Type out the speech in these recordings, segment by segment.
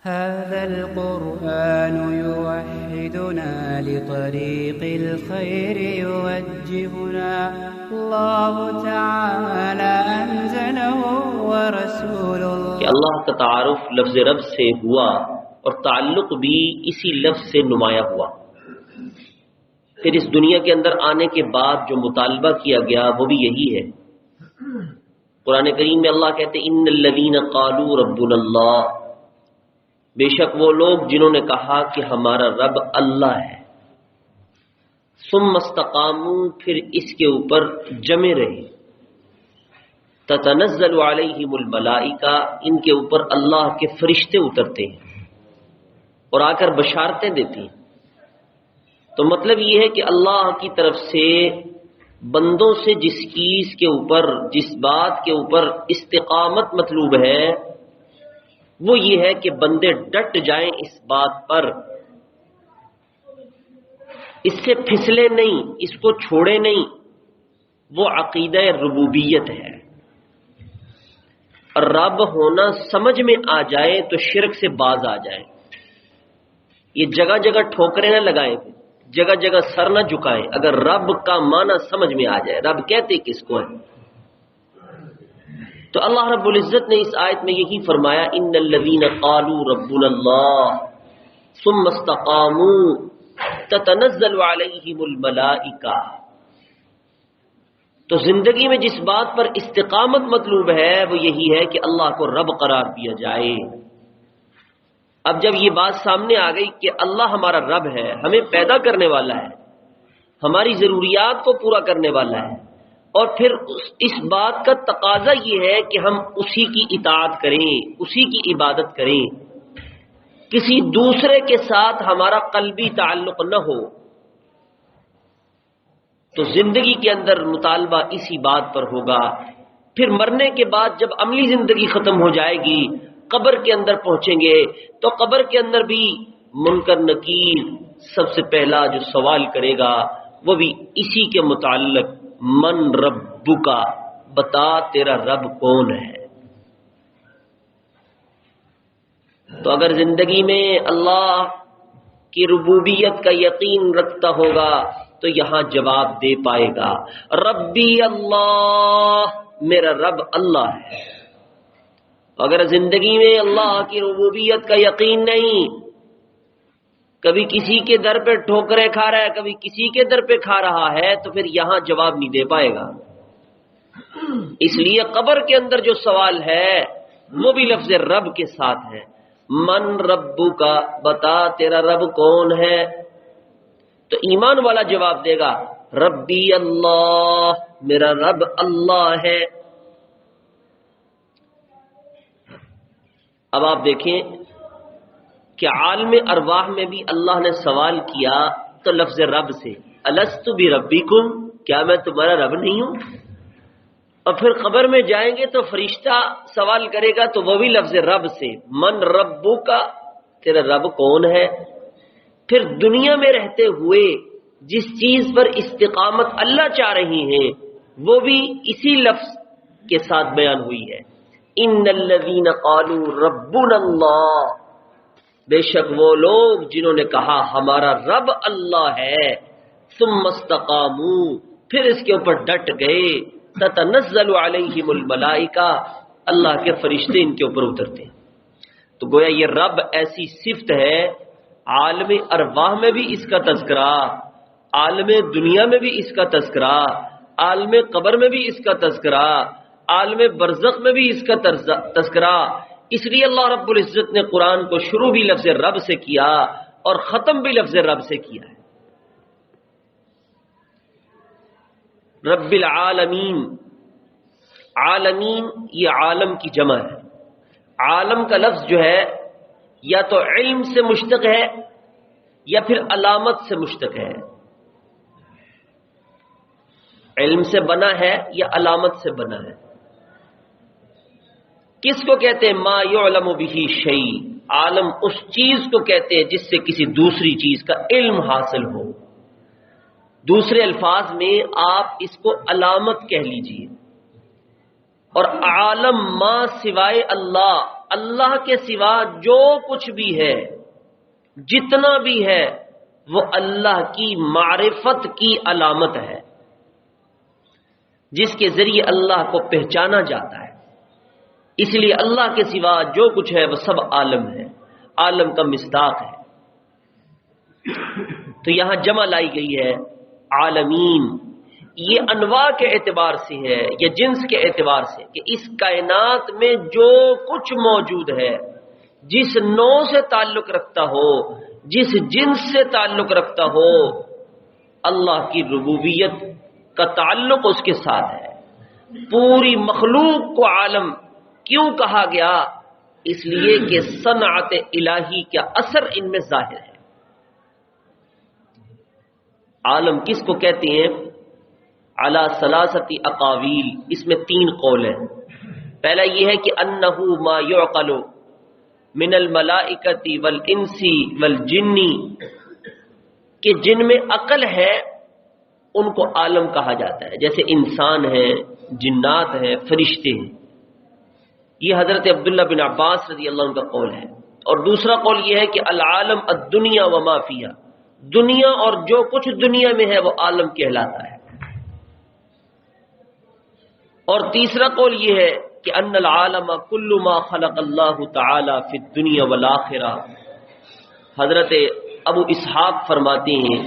هذا القرآن يوحدنا لطريق الخير يوجهنا الله تعالى أنزله ورسول الله کہ اللہ کا تعارف لفظ رب سے ہوا اور تعلق بھی اسی لفظ سے نمایاں ہوا. پھر اس دنیا کے اندر آنے کے بعد جو مطالبہ کیا گیا وہ بھی یہی ہے. قرآن کریم میں اللہ کہتے ان الذین قالوا ربنا اللہ، بے شک وہ لوگ جنہوں نے کہا کہ ہمارا رب اللہ ہے. ثم استقاموا، پھر اس کے اوپر جمے رہے. تتنزل علیہم الملائکہ، ان کے اوپر اللہ کے فرشتے اترتے ہیں اور آ کر بشارتیں دیتی ہیں. تو مطلب یہ ہے کہ اللہ کی طرف سے بندوں سے جس چیز کے اوپر، جس بات کے اوپر استقامت مطلوب ہے وہ یہ ہے کہ بندے ڈٹ جائیں اس بات پر، اس سے پھسلے نہیں، اس کو چھوڑے نہیں. وہ عقیدہ ربوبیت ہے. اور رب ہونا سمجھ میں آ جائے تو شرک سے باز آ جائے. یہ جگہ جگہ ٹھوکریں نہ لگائیں، جگہ جگہ سر نہ جھکائیں. اگر رب کا معنی سمجھ میں آ جائے، رب کہتے کس کو ہے. تو اللہ رب العزت نے اس آیت میں یہی فرمایا ان الذین قالوا ربنا اللہ ثم استقاموا تتنزل علیہم الملائکہ. تو زندگی میں جس بات پر استقامت مطلوب ہے وہ یہی ہے کہ اللہ کو رب قرار دیا جائے. اب جب یہ بات سامنے آ گئی کہ اللہ ہمارا رب ہے، ہمیں پیدا کرنے والا ہے، ہماری ضروریات کو پورا کرنے والا ہے، اور پھر اس بات کا تقاضا یہ ہے کہ ہم اسی کی اطاعت کریں، اسی کی عبادت کریں، کسی دوسرے کے ساتھ ہمارا قلبی تعلق نہ ہو. تو زندگی کے اندر مطالبہ اسی بات پر ہوگا. پھر مرنے کے بعد جب عملی زندگی ختم ہو جائے گی، قبر کے اندر پہنچیں گے تو قبر کے اندر بھی منکر نکیر سب سے پہلا جو سوال کرے گا وہ بھی اسی کے متعلق، من ربک، بتا تیرا رب کون ہے. تو اگر زندگی میں اللہ کی ربوبیت کا یقین رکھتا ہوگا تو یہاں جواب دے پائے گا ربی اللہ، میرا رب اللہ ہے. اگر زندگی میں اللہ کی ربوبیت کا یقین نہیں، کبھی کسی کے در پہ ٹھوکریں کھا رہا ہے، کبھی کسی کے در پہ کھا رہا ہے، تو پھر یہاں جواب نہیں دے پائے گا. اس لیے قبر کے اندر جو سوال ہے وہ بھی لفظ رب کے ساتھ ہے. من ربک، بتا تیرا رب کون ہے. تو ایمان والا جواب دے گا ربی اللہ، میرا رب اللہ ہے. اب آپ دیکھیں کہ عالم ارواح میں بھی اللہ نے سوال کیا تو لفظ رب سے، الست بربکم، کیا میں تمہارا رب نہیں ہوں. اور پھر قبر میں جائیں گے تو فرشتہ سوال کرے گا تو وہ بھی لفظ رب سے، من ربک، تیرا رب کون ہے. پھر دنیا میں رہتے ہوئے جس چیز پر استقامت اللہ چاہ رہی ہیں وہ بھی اسی لفظ کے ساتھ بیان ہوئی ہے. ان الذین قالوا ربنا اللہ، بے شک وہ لوگ جنہوں نے کہا ہمارا رب اللہ ہے. ثم استقاموا، پھر اس کے اوپر ڈٹ گئے. تتنزل علیہم الملائکہ، اللہ کے فرشتے ان کے اوپر اترتے ہیں. تو گویا یہ رب ایسی صفت ہے، عالم ارواح میں بھی اس کا تذکرہ، عالم دنیا میں بھی اس کا تذکرہ، عالم قبر میں بھی اس کا تذکرہ، عالم برزخ میں بھی اس کا تذکرہ. اس لیے اللہ رب العزت نے قرآن کو شروع بھی لفظ رب سے کیا اور ختم بھی لفظ رب سے کیا ہے. رب العالمین، عالمین یہ عالم کی جمع ہے. عالم کا لفظ جو ہے یا تو علم سے مشتق ہے یا پھر علامت سے مشتق ہے. علم سے بنا ہے یا علامت سے بنا ہے. کس کو کہتے ہیں؟ ما یعلم بہ شیء، عالم اس چیز کو کہتے ہیں جس سے کسی دوسری چیز کا علم حاصل ہو. دوسرے الفاظ میں آپ اس کو علامت کہہ لیجئے. اور عالم ما سوائے اللہ اللہ کے سوا جو کچھ بھی ہے، جتنا بھی ہے، وہ اللہ کی معرفت کی علامت ہے، جس کے ذریعے اللہ کو پہچانا جاتا ہے۔ اس لیے اللہ کے سوا جو کچھ ہے وہ سب عالم ہے، عالم کا مصداق ہے۔ تو یہاں جمع لائی گئی ہے عالمین، یہ انواع کے اعتبار سے ہے یا جنس کے اعتبار سے، کہ اس کائنات میں جو کچھ موجود ہے، جس نوع سے تعلق رکھتا ہو، جس جنس سے تعلق رکھتا ہو، اللہ کی ربوبیت کا تعلق اس کے ساتھ ہے۔ پوری مخلوق کو عالم کیوں کہا گیا؟ اس لیے کہ صنعت الہی کا اثر ان میں ظاہر ہے۔ عالم کس کو کہتے ہیں؟ علی ثلاثۃ اقاویل، اس میں 3 قول ہیں۔ پہلا یہ ہے کہ انہ ما یعقل من الملائکۃ والانس والجن، کہ جن میں عقل ہے ان کو عالم کہا جاتا ہے، جیسے انسان ہیں، جنات ہیں، فرشتے ہیں۔ یہ حضرت عبداللہ بن عباس رضی اللہ عنہ کا قول ہے۔ اور دوسرا قول یہ ہے کہ العالم الدنیا وما فیہا، دنیا اور جو کچھ دنیا میں ہے وہ عالم کہلاتا ہے۔ اور تیسرا قول یہ ہے کہ ان العالم کل ما خلق اللہ تعالی فی الدنیا والآخرہ۔ حضرت ابو اسحاق فرماتے ہیں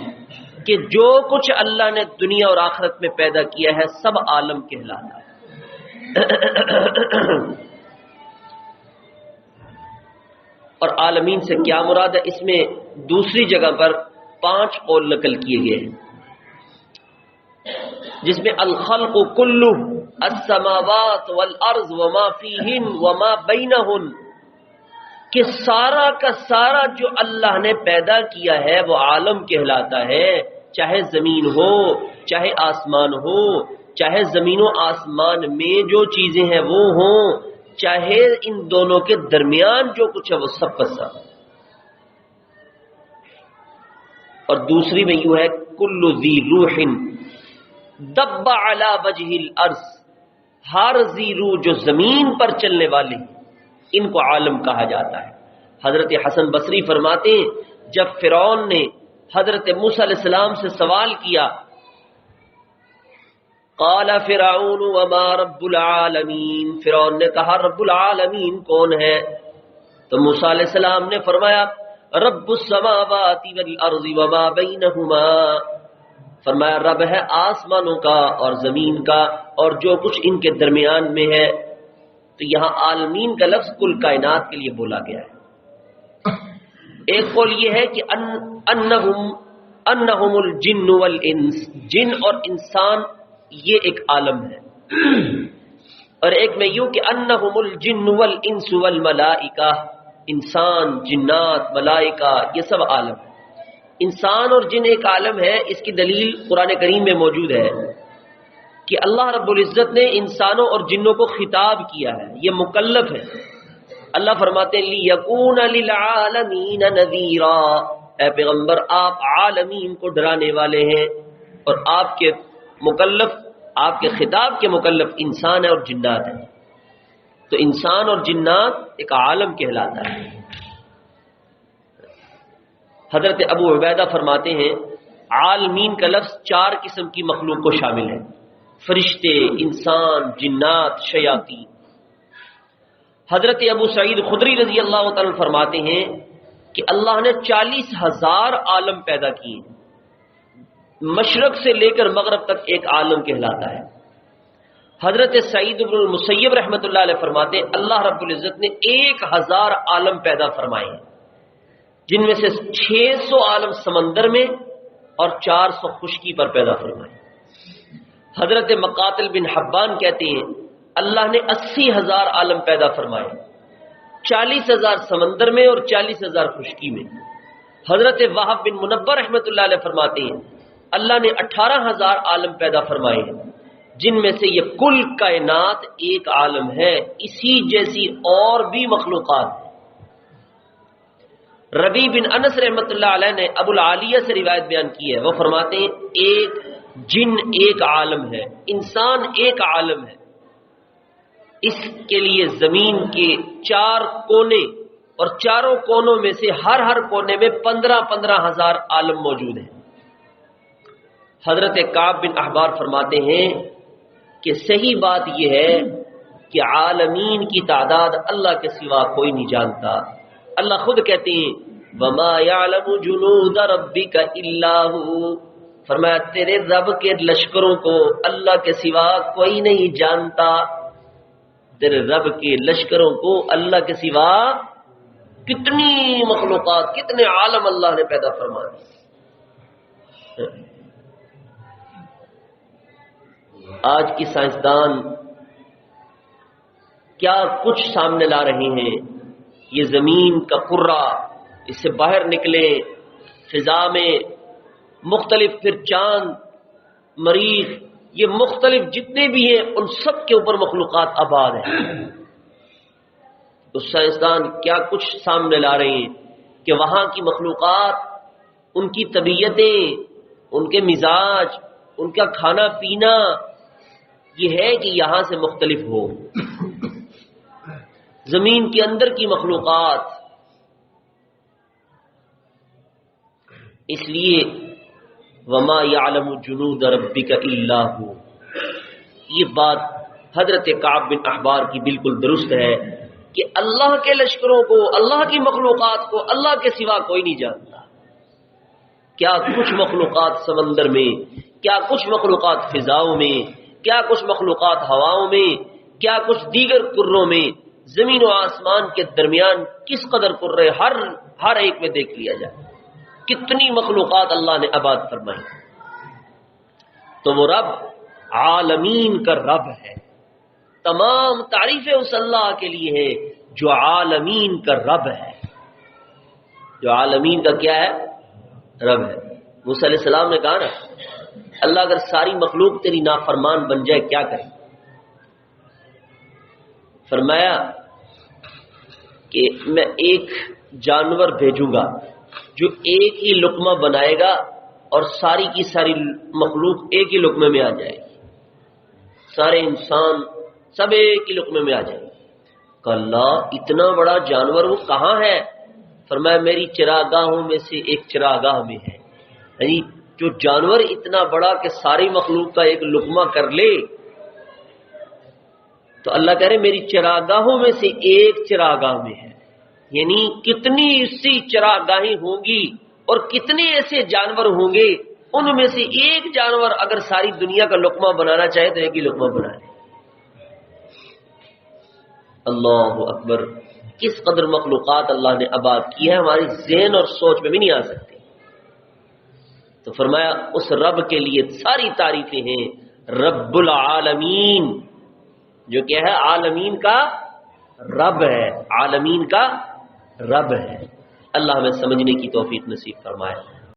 کہ جو کچھ اللہ نے دنیا اور آخرت میں پیدا کیا ہے سب عالم کہلاتا ہے۔ اور عالمین سے کیا مراد ہے؟ اس میں دوسری جگہ پر 5 قول نقل کیے گئے ہیں، جس میں الخلق کلہ، السماوات والارض وما فیہن وما بینہن، کہ سارا کا سارا جو اللہ نے پیدا کیا ہے وہ عالم کہلاتا ہے، چاہے زمین ہو، چاہے آسمان ہو، چاہے زمین و آسمان میں جو چیزیں ہیں وہ ہوں، چاہے ان دونوں کے درمیان جو کچھ ہے وہ سب کا سب۔ اور دوسری میں یوں ہے کل ذی روح دب علی وجہ الارض، ہر ذی روح جو زمین پر چلنے والے ہیں ان کو عالم کہا جاتا ہے۔ حضرت حسن بصری فرماتے ہیں جب فرعون نے حضرت موسیٰ علیہ السلام سے سوال کیا، قال فرعون وما رب العالمین، فرعون نے کہا رب العالمین کون ہے؟ تو موسیٰ علیہ السلام نے فرمایا رب السماوات والارض وما بینہما، فرمایا رب ہے آسمانوں کا اور زمین کا اور جو کچھ ان کے درمیان میں ہے۔ تو یہاں عالمین کا لفظ کل کائنات کے لیے بولا گیا ہے۔ ایک قول یہ ہے کہ انہم الجن والانس، جن اور انسان یہ ایک عالم ہے۔ اور ایک میں یوں کہ انہم الجن والانس والملائکہ، انسان، جنات، ملائکہ یہ سب عالم ہے۔ انسان اور جن ایک عالم ہے، اس کی دلیل قرآن کریم میں موجود ہے کہ اللہ رب العزت نے انسانوں اور جنوں کو خطاب کیا ہے، یہ مکلف ہے۔ اللہ فرماتے ہیں لِيَكُونَ لِلْعَالَمِينَ نَذِيرًا، اے پیغمبر آپ عالمین کو ڈرانے والے ہیں، اور آپ کے مکلف، آپ کے خطاب کے مکلف انسان ہے اور جنات ہیں۔ تو انسان اور جنات ایک عالم کہلاتا ہے۔ حضرت ابو عبیدہ فرماتے ہیں عالمین کا لفظ 4 قسم کی مخلوق کو شامل ہے، فرشتے، انسان، جنات، شیاطین۔ حضرت ابو سعید خدری رضی اللہ تعالیٰ فرماتے ہیں کہ اللہ نے 40,000 عالم پیدا کیے، مشرق سے لے کر مغرب تک ایک عالم کہلاتا ہے۔ حضرت سعید بن المسیب رحمۃ اللہ علیہ فرماتے ہیں اللہ رب العزت نے 1000 عالم پیدا فرمائے ہیں، جن میں سے 600 عالم سمندر میں اور 400 خشکی پر پیدا فرمائے۔ حضرت مقاتل بن حبان کہتے ہیں اللہ نے 80,000 عالم پیدا فرمائے، 40,000 سمندر میں اور 40,000 خشکی میں۔ حضرت وہب بن منبر رحمۃ اللہ علیہ فرماتے ہیں اللہ نے 18,000 عالم پیدا فرمائے ہیں، جن میں سے یہ کل کائنات ایک عالم ہے، اسی جیسی اور بھی مخلوقات ہیں۔ ربیع بن انس رحمۃ اللہ علیہ نے ابو العالیہ سے روایت بیان کی ہے، وہ فرماتے ہیں ایک جن ایک عالم ہے، انسان ایک عالم ہے۔ اس کے لیے زمین کے 4 کونے اور چاروں کونوں میں سے ہر کونے میں 15,000 عالم موجود ہیں۔ حضرت کعب بن احبار فرماتے ہیں کہ صحیح بات یہ ہے کہ عالمین کی تعداد اللہ کے سوا کوئی نہیں جانتا۔ اللہ خود کہتے ہیں وَمَا يَعْلَمُ جُنُودَ رَبِّكَ إِلَّا هُوَ، فرمایا تیرے رب کے لشکروں کو اللہ کے سوا کوئی نہیں جانتا، تیرے رب کے لشکروں کو اللہ کے سوا کتنی مخلوقات، کتنے عالم اللہ نے پیدا فرمائے۔ آج کی سائنسدان کیا کچھ سامنے لا رہے ہیں، یہ زمین کا کرہ، اس سے باہر نکلے فضا میں مختلف، پھر چاند، مریخ، یہ مختلف جتنے بھی ہیں ان سب کے اوپر مخلوقات آباد ہیں۔ تو سائنسدان کیا کچھ سامنے لا رہے ہیں کہ وہاں کی مخلوقات، ان کی طبیعتیں، ان کے مزاج، ان کا کھانا پینا یہ ہے کہ یہاں سے مختلف ہو۔ زمین کے اندر کی مخلوقات، اس لیے وما يعلم جنود ربك الا هو، یہ بات حضرت کعب بن احبار کی بالکل درست ہے کہ اللہ کے لشکروں کو، اللہ کی مخلوقات کو اللہ کے سوا کوئی نہیں جانتا۔ کیا کچھ مخلوقات سمندر میں، کیا کچھ مخلوقات فضاؤں میں، کیا کچھ مخلوقات ہواؤں میں، کیا کچھ دیگر کروں میں، زمین و آسمان کے درمیان کس قدر کرے ہر ایک میں دیکھ لیا جائے، کتنی مخلوقات اللہ نے آباد فرمائی۔ تو وہ رب عالمین کا رب ہے، تمام تعریفیں اس اللہ کے لیے ہے جو عالمین کا رب ہے، جو عالمین کا کیا ہے؟ رب ہے۔ موسیٰ علیہ السلام نے کہا نا اللہ اگر ساری مخلوق تیری نافرمان بن جائے کیا کرے؟ فرمایا کہ میں ایک جانور بھیجوں گا جو ایک ہی لقمہ بنائے گا اور ساری کی ساری مخلوق ایک ہی لقمے میں آ جائے گی، سارے انسان سب ایک ہی لقمے میں آ جائیں گے۔ کہ اللہ اتنا بڑا جانور وہ کہاں ہے؟ فرمایا میری چراگاہوں میں سے ایک چراگاہ میں ہے۔ یعنی جو جانور اتنا بڑا کہ ساری مخلوق کا ایک لقمہ کر لے، تو اللہ کہہ رہے میری چراگاہوں میں سے ایک چراگاہ میں ہے۔ یعنی کتنی اسی چراگاہیں ہوں گی اور کتنے ایسے جانور ہوں گے، ان میں سے ایک جانور اگر ساری دنیا کا لقمہ بنانا چاہے تو ایک ہی لقمہ بنا لے۔ اللہ اکبر، کس قدر مخلوقات اللہ نے آباد کی ہے، ہماری ذہن اور سوچ میں بھی نہیں آ سکتی۔ تو فرمایا اس رب کے لیے ساری تعریفیں ہیں، رب العالمین، جو کیا ہے؟ عالمین کا رب ہے، عالمین کا رب ہے۔ اللہ ہمیں سمجھنے کی توفیق نصیب فرمائے۔